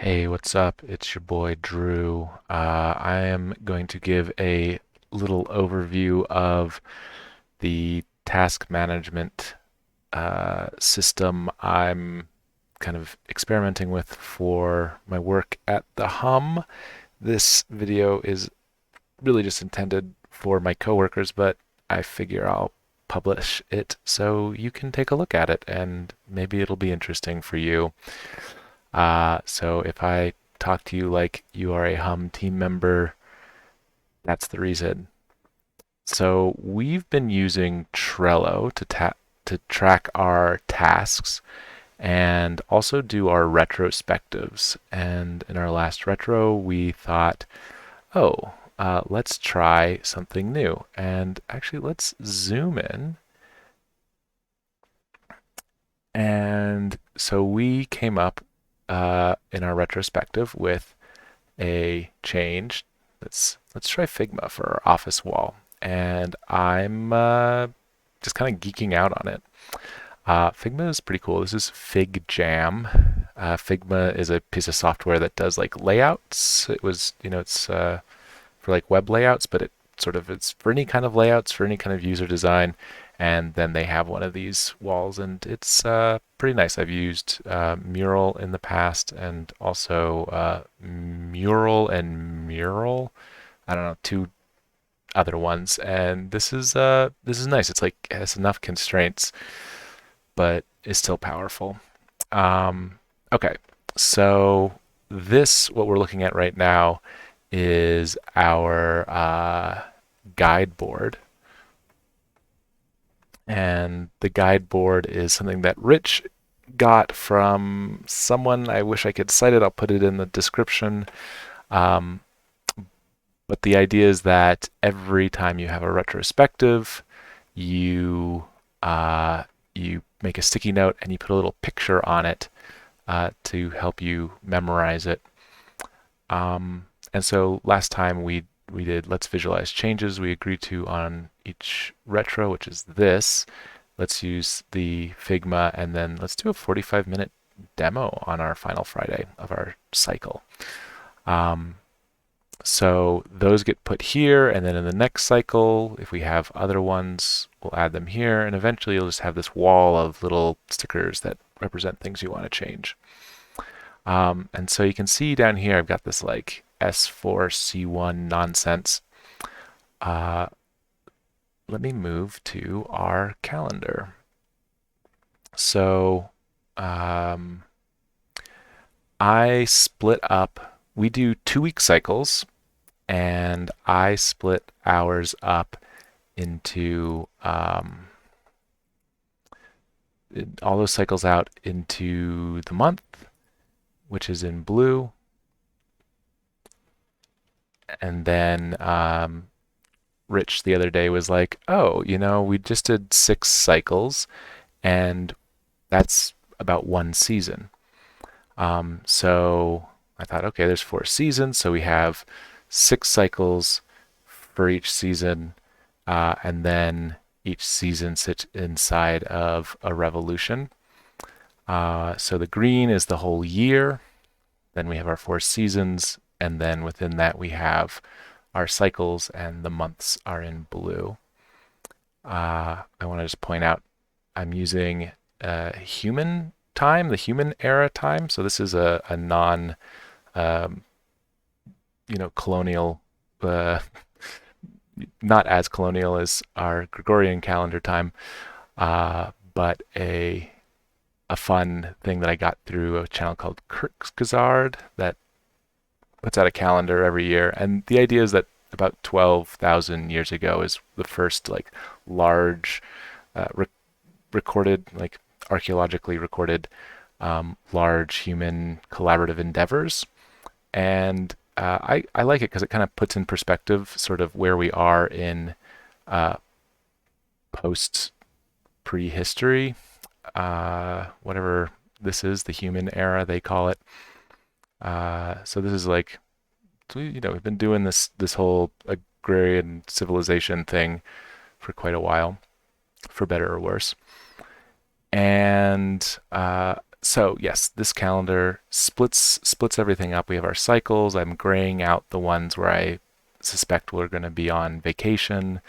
Hey, what's up? It's your boy Drew. I am going to give a little overview of the task management system I'm kind of experimenting with for my work at the Hum. This video is really just intended for my coworkers, but I figure I'll publish it so you can take a look at it and maybe it'll be interesting for you. So if I talk to you like you are a Hum team member, that's the reason. So we've been using Trello to track our tasks and also do our retrospectives. And in our last retro, we thought, oh, let's try something new. And actually, let's zoom in. And so we came up in our retrospective with a change. Let's try Figma for our office wall, and I'm just kind of geeking out on it. Figma is pretty cool. This is FigJam. Figma is a piece of software that does like layouts. It was, it's for like web layouts, but it's for any kind of layouts, for any kind of user design. And then they have one of these walls, and it's pretty nice. I've used Mural in the past, and also Mural and Mural. I don't know, two other ones, and this is nice. It's like it has enough constraints, but is still powerful. Okay, so this what we're looking at right now is our guide board. And the guide board is something that Rich got from someone. I wish I could cite it. I'll put it in the description. Um, but the idea is that every time you have a retrospective, you you make a sticky note and you put a little picture on it to help you memorize it. And so last time we did let's visualize changes we agreed to on each retro, which is this. Let's use the Figma and then let's do a 45-minute demo on our final Friday of our cycle. Um, so those get put here, and then in the next cycle, if we have other ones, we'll add them here, and eventually you'll just have this wall of little stickers that represent things you want to change. And so you can see down here, I've got this like S4C1 nonsense. Uh, Let me move to our calendar. So I split up, we do 2 week cycles, and I split ours up into all those cycles out into the month, which is in blue, and then Rich the other day was like, "Oh, we just did 6 cycles, and that's about one season." So I thought, okay, there's 4 seasons, so we have 6 cycles for each season, and then each season sits inside of a revolution. So the green is the whole year. Then we have our 4 seasons, and then within that we have our cycles, and the months are in blue. I want to just point out I'm using human time, the human era time. So this is a non, um, colonial, uh, not as colonial as our Gregorian calendar time, but a fun thing that I got through a channel called Kirkskazard that puts out a calendar every year. And the idea is that about 12,000 years ago is the first like large recorded, like archaeologically recorded, large human collaborative endeavors. And I like it because it kind of puts in perspective sort of where we are in uh, post prehistory, whatever this is, the human era they call it. So this is like, we've been doing this whole agrarian civilization thing for quite a while, for better or worse. And So yes, this calendar splits everything up. We have our cycles. I'm graying out the ones where I suspect we're going to be on vacation,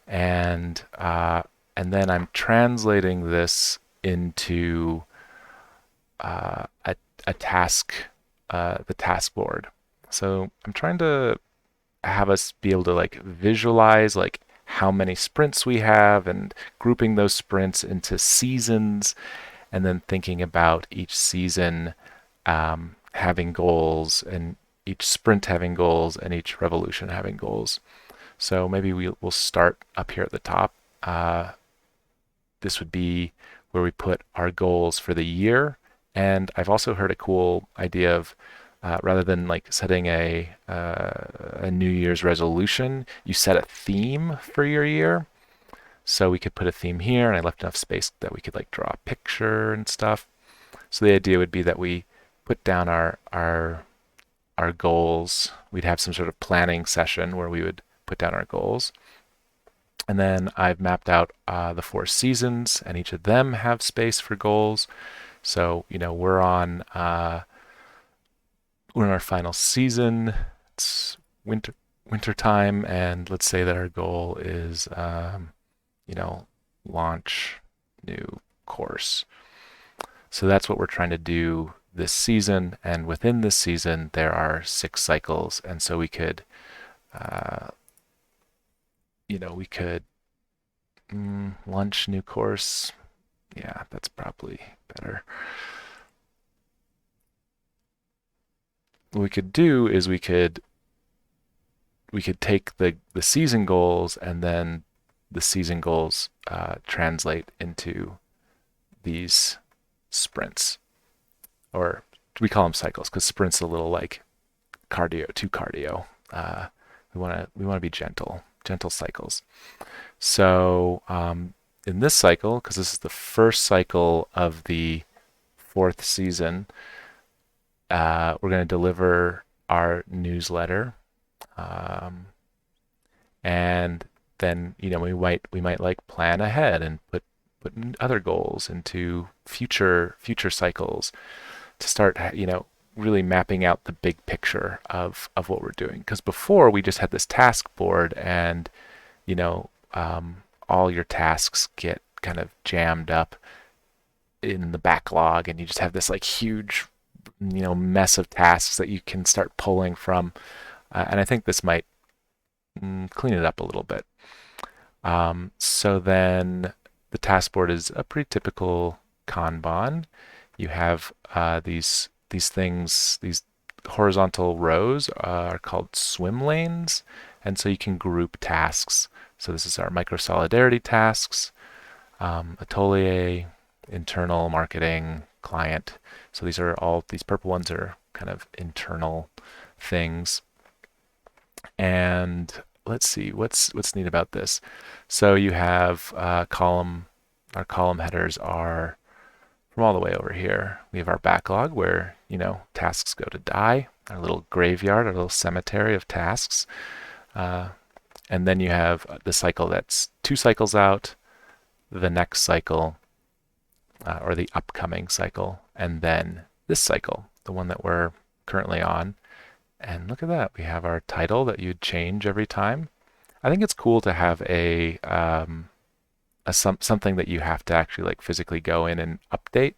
and then I'm translating this into a task, the task board. So I'm trying to have us be able to like visualize like how many sprints we have and grouping those sprints into seasons, and then thinking about each season having goals, and each sprint having goals, and each revolution having goals. So maybe we'll start up here at the top. This would be where we put our goals for the year. And I've also heard a cool idea of rather than like setting a New Year's resolution, you set a theme for your year. So we could put a theme here, and I left enough space that we could like draw a picture and stuff. So the idea would be that we put down our goals. We'd have some sort of planning session where we would put down our goals. And then I've mapped out the 4 seasons, and each of them have space for goals. So we're in our final season. It's winter time, and let's say that our goal is launch new course. So that's what we're trying to do this season, and within this season there are 6 cycles, and so we could uh, we could launch new course. Yeah, that's probably better. What we could do is we could take the season goals, and then the season goals translate into these sprints, or we call them cycles because sprints a little like cardio, too cardio. We want to be gentle cycles. So in this cycle, because this is the first cycle of the 4th season, we're going to deliver our newsletter, and then we might like plan ahead and put other goals into future cycles to start really mapping out the big picture of what we're doing. Because before we just had this task board, and you know all your tasks get kind of jammed up in the backlog, and you just have this like huge mess of tasks that you can start pulling from. And I think this might clean it up a little bit. So then the task board is a pretty typical Kanban. You have these things, these horizontal rows are called swim lanes, and so you can group tasks. So this is our micro solidarity tasks, atelier, internal marketing, client. So these purple ones are kind of internal things. And let's see what's neat about this. So you have our column headers are from all the way over here. We have our backlog where tasks go to die, our little graveyard, our little cemetery of tasks. And then you have the cycle that's 2 cycles out, the next cycle, or the upcoming cycle, and then this cycle, the one that we're currently on. And look at that, we have our title that you'd change every time. I think it's cool to have something that you have to actually like physically go in and update,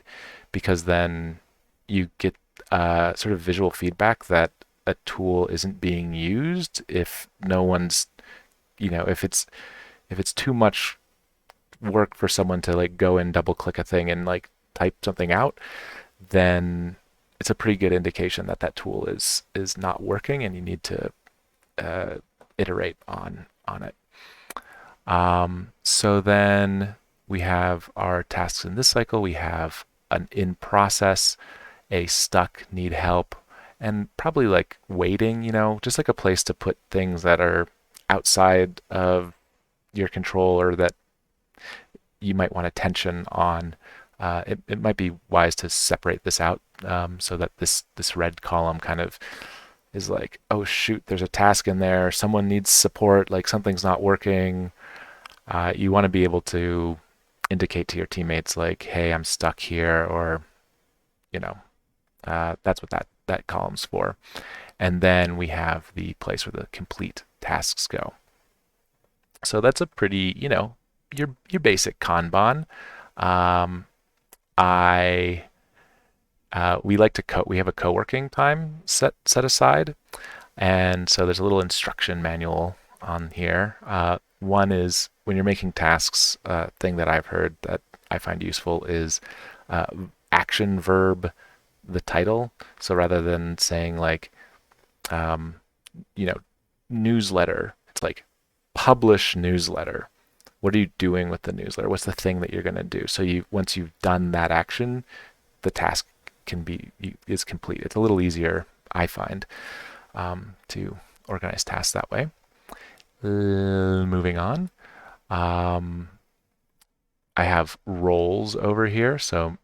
because then you get sort of visual feedback that a tool isn't being used if no one's if it's too much work for someone to like go and double click a thing and like type something out, then it's a pretty good indication that that tool is not working, and you need to iterate on it. So then we have our tasks in this cycle. We have an in process, a stuck, need help, and probably like waiting, just like a place to put things that are outside of your control, or that you might want attention on. It might be wise to separate this out, so that this red column kind of is like, oh shoot, there's a task in there, someone needs support, like something's not working. You want to be able to indicate to your teammates like, hey, I'm stuck here, or that's what that column's for. And then we have the place where the complete tasks go. So that's a pretty, your basic Kanban. Um, I we like to we have a co-working time set aside, and so there's a little instruction manual on here. One is when you're making tasks, thing that I've heard that I find useful is uh, action verb the title. So rather than saying like, um, you know, newsletter, it's like publish newsletter. What are you doing with the newsletter? What's the thing that you're going to do? So once you've done that action, the task is complete. It's a little easier, I find, to organize tasks that way. Moving on. Um, I have roles over here. So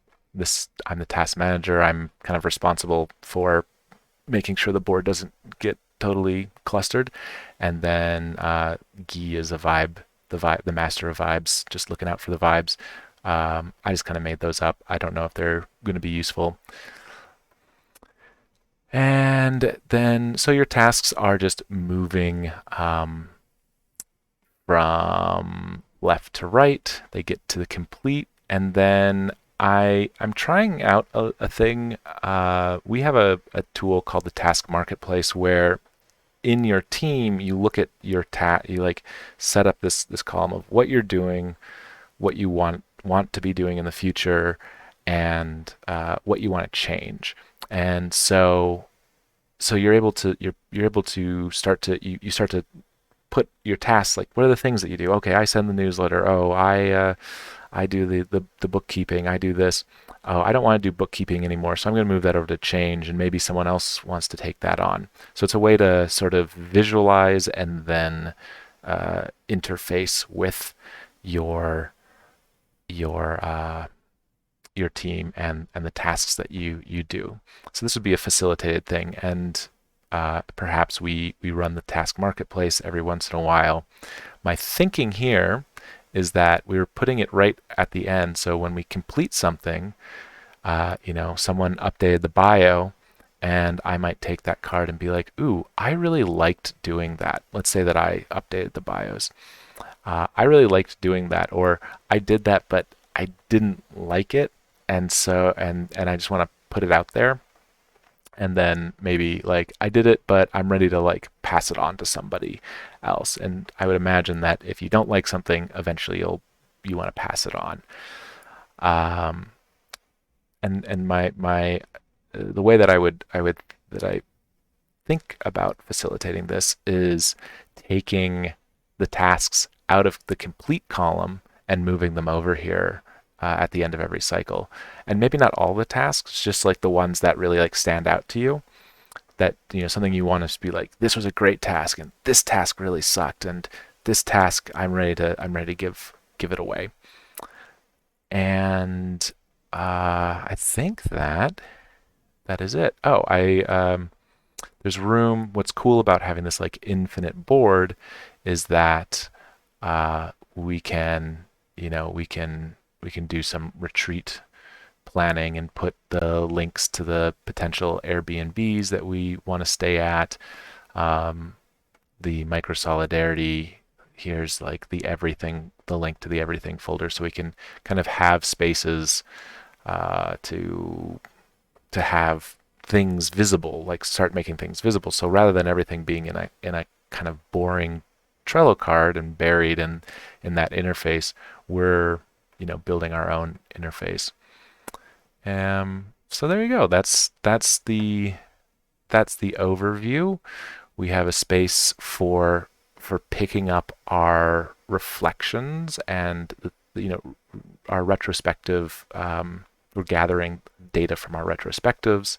I'm the task manager. I'm kind of responsible for making sure the board doesn't get totally clustered. And then Guy is the master of vibes, just looking out for the vibes. I just kind of made those up. I don't know if they're going to be useful. And then, so your tasks are just moving from left to right. They get to the complete, and then I'm trying out a thing. We have a tool called the Task Marketplace where in your team you look at your you like set up this column of what you're doing, what you want to be doing in the future, and what you want to change. And so you're able to start to you start to put your tasks, like what are the things that you do. Okay, I send the newsletter. Oh, I do the bookkeeping. I do this. Oh, I don't want to do bookkeeping anymore, so I'm going to move that over to change, and maybe someone else wants to take that on. So it's a way to sort of visualize and then interface with your your your team and the tasks that you do. So this would be a facilitated thing, and perhaps we run the task marketplace every once in a while. My thinking here is that we were putting it right at the end, so when we complete something, someone updated the bio, and I might take that card and be like, ooh, I really liked doing that. Let's say that I updated the bios. I really liked doing that, or I did that, but I didn't like it, and so and I just want to put it out there, and then maybe like I did it, but I'm ready to like pass it on to somebody else. And I would imagine that if you don't like something, eventually you want to pass it on. Um, and my the way that I think about facilitating this is taking the tasks out of the complete column and moving them over here at the end of every cycle. And maybe not all the tasks, just like the ones that really like stand out to you. That something you want to be like, this was a great task, and this task really sucked, and this task I'm ready to give it away. And I think that is it. Oh, there's room. What's cool about having this like infinite board is that we can, we can do some retreat planning and put the links to the potential Airbnbs that we want to stay at. The micro solidarity, here's like the link to the everything folder, so we can kind of have spaces to have things visible, like start making things visible. So rather than everything being in a kind of boring Trello card and buried in that interface, we're building our own interface. So there you go. That's the overview. We have a space for picking up our reflections and our retrospective. We're gathering data from our retrospectives.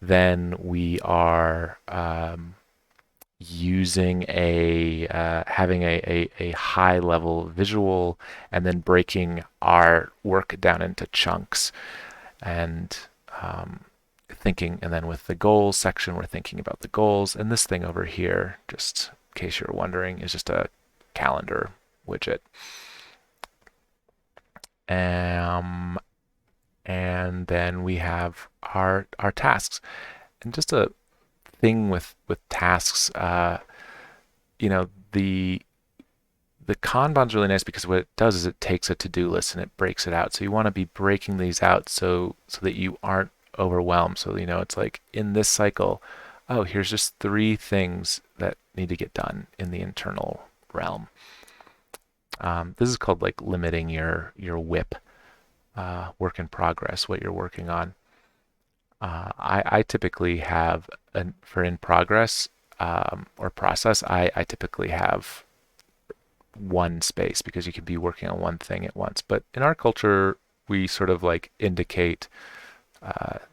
Then we are using having a high level visual, and then breaking our work down into chunks, and thinking, and then with the goals section, we're thinking about the goals. And this thing over here, just in case you're wondering, is just a calendar widget. and then we have our tasks. And just a thing with tasks, you know, the Kanban's really nice because what it does is it takes a to-do list and it breaks it out. So you want to be breaking these out so that you aren't overwhelmed. So it's like in this cycle, oh, here's just 3 things that need to get done in the internal realm. This is called like limiting your WIP, work in progress, what you're working on. I typically have for in progress or process. I typically have one space because you can be working on one thing at once. But in our culture, we sort of like indicate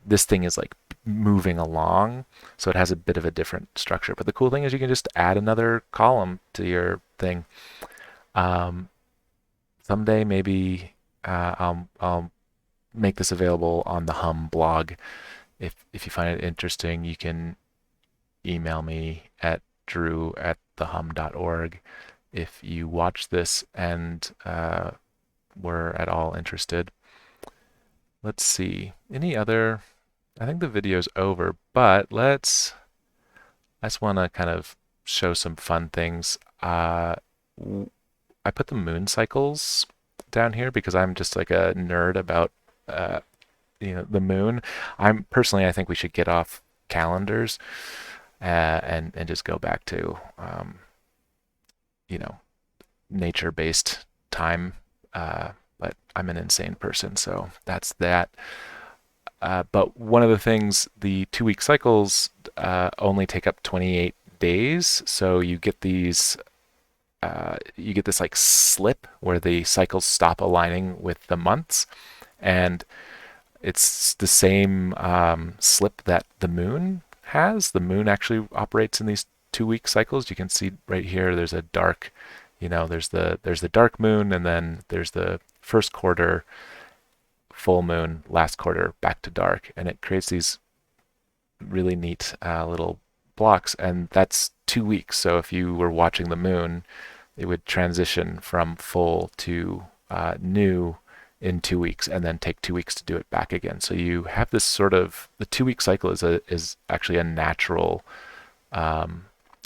this thing is like moving along, so it has a bit of a different structure. But the cool thing is you can just add another column to your thing. Um, Someday maybe I'll make this available on the Hum blog. If you find it interesting, you can email me at drew@thehum.org. If you watch this and were at all interested. Let's see. Any other? I think the video's over, but I just want to kind of show some fun things. I put the moon cycles down here because I'm just like a nerd about uh, the moon. I think we should get off calendars and just go back to you know nature-based time. But I'm an insane person, so that's that. But one of the things, the 2-week cycles only take up 28 days, so you get this like slip where the cycles stop aligning with the months, and it's the same slip that the moon has. The moon actually operates in these 2-week cycles. You can see right here. There's a dark, there's the dark moon, and then there's the first quarter full moon, last quarter back to dark, and it creates these really neat little blocks. And that's 2 weeks. So if you were watching the moon, it would transition from full to new in 2 weeks, and then take 2 weeks to do it back again. So you have this sort of the 2-week cycle is actually a natural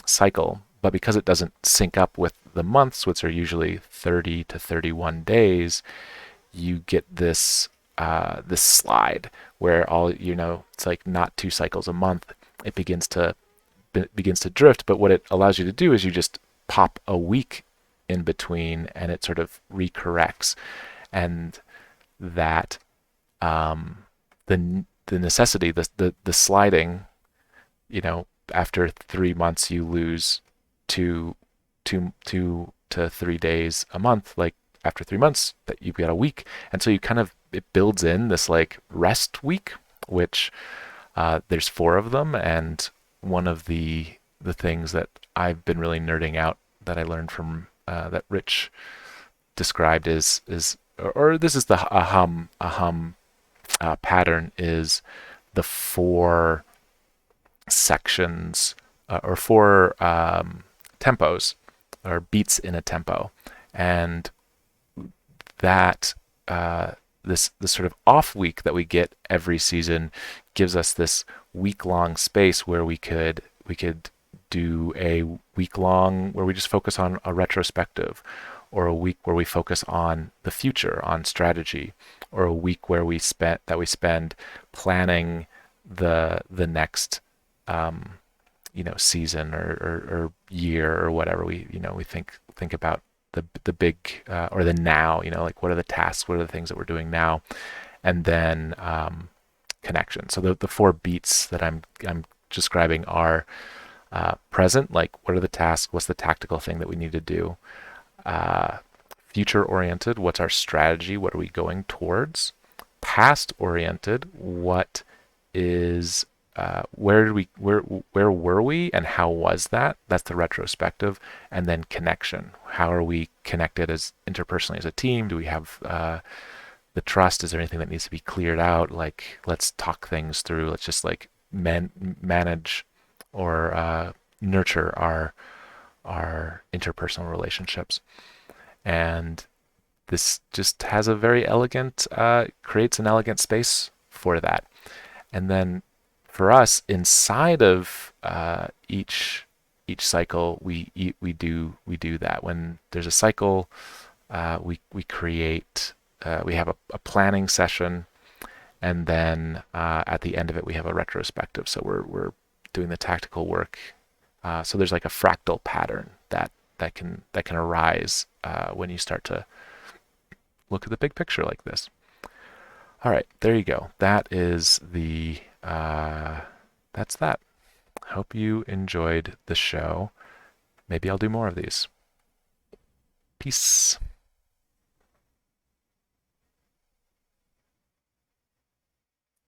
cycle, but because it doesn't sync up with the months, which are usually 30 to 31 days, you get this slide where it's like not 2 cycles a month. It begins to drift, but what it allows you to do is you just pop a week in between, and it sort of recorrects. And that the necessity, the sliding, after 3 months you lose two to 3 days a month. Like after 3 months, that you've got a week, and so it builds in this like rest week, which there's 4 of them, and one of the things that I've been really nerding out that I learned from that Rich described or this is the hum pattern, is the 4 sections or 4 tempos or beats in a tempo, and that this sort of off week that we get every season gives us this week-long space where we could do a week-long where we just focus on a retrospective, or a week where we focus on the future, on strategy, or a week where we spend planning the next season or year or whatever. We think about the big or the now, like what are the tasks, what are the things that we're doing now, and then connection. So the 4 beats that I'm describing are present, like what are the tasks, what's the tactical thing that we need to do. Future oriented, what's our strategy, what are we going towards. Past oriented, what is where were we and how was that? That's the retrospective. And then connection, how are we connected as interpersonally as a team? Do we have the trust? Is there anything that needs to be cleared out? Like, let's talk things through. Let's just like manage or nurture our interpersonal relationships. And this just has a very elegant, creates an elegant space for that. And then for us, inside of each cycle, we do that. When there's a cycle, we create we have a planning session, and then at the end of it, we have a retrospective. So we're doing the tactical work. So there's like a fractal pattern that can arise when you start to look at the big picture like this. All right, there you go. That's that. Hope you enjoyed the show. Maybe I'll do more of these. Peace.